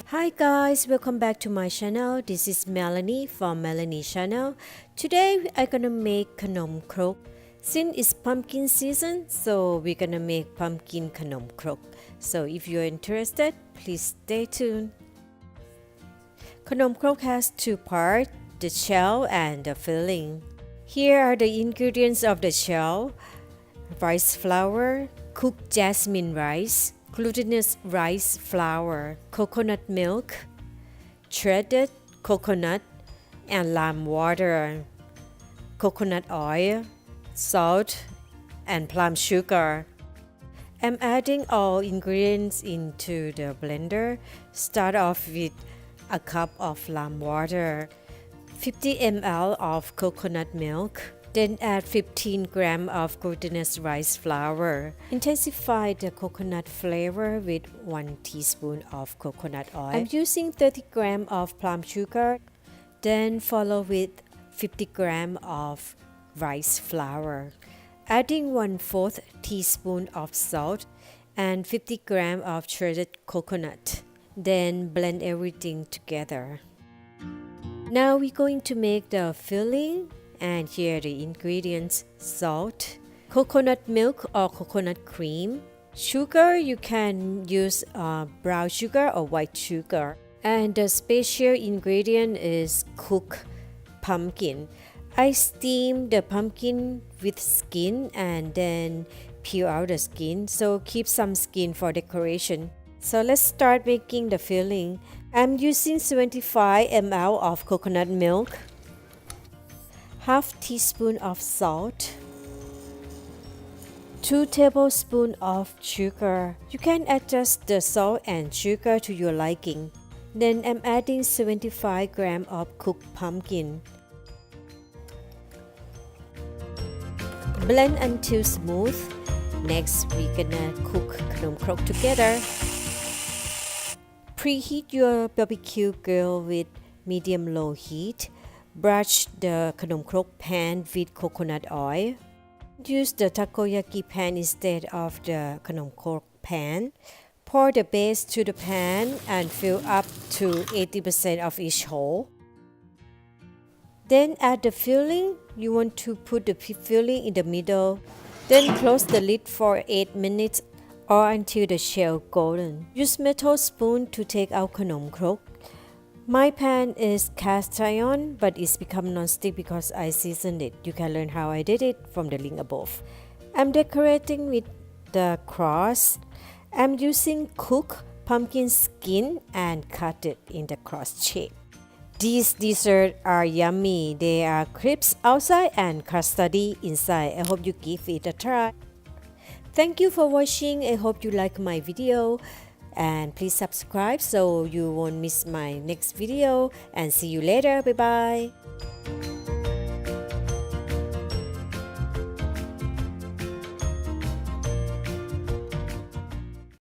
Hi guys, welcome back to my channel. This is Malinee from Malinee channel. Today I'm gonna make Kanom Krok. Since it's pumpkin season, so we're gonna make pumpkin Kanom Krok. So if you're interested, please stay tuned. Kanom Krok has two parts, the shell and the filling. Here are the ingredients of the shell: rice flour, cooked jasmine rice, glutinous rice flour, coconut milk, shredded coconut, and lime water, coconut oil, salt, and plum sugar. I'm adding all ingredients into the blender. Start off with a cup of lime water, 50 ml of coconut milk, then add 15 grams of glutinous rice flour. Intensify the coconut flavor with 1 teaspoon of coconut oil. I'm using 30 grams of plum sugar. Then follow with 50 grams of rice flour. Adding 1/4 teaspoon of salt and 50 grams of shredded coconut. Then blend everything together. Now we're going to make the filling. And here are the ingredients: salt, coconut milk or coconut cream, sugar. You can use brown sugar or white sugar. And the special ingredient is cooked pumpkin. I steam the pumpkin with skin and then peel out the skin, so keep some skin for decoration. So let's start making the filling. I'm using 75 ml of coconut milk, half teaspoon of salt, 2 tablespoons of sugar. You can adjust the salt and sugar to your liking. Then I'm adding 75 grams of cooked pumpkin. Blend until smooth. Next, we're gonna cook Kanom Krok together. Preheat your barbecue grill with medium-low heat. Brush the Kanom Krok pan with coconut oil. Use the takoyaki pan instead of the Kanom Krok pan. Pour the base to the pan and fill up to 80% of each hole. Then add the filling. You want to put the filling in the middle. Then close the lid for 8 minutes or until the shell golden. Use metal spoon to take out Kanom Krok. My pan is cast iron, but it's become non-stick because I seasoned it. You can learn how I did it from the link above. I'm decorating with the cross. I'm using cooked pumpkin skin and cut it in the cross shape. These desserts are yummy. They are crisp outside and custardy inside. I hope you give it a try. Thank you for watching. I hope you like my video. And please subscribe so you won't miss my next video. And see you later. Bye bye.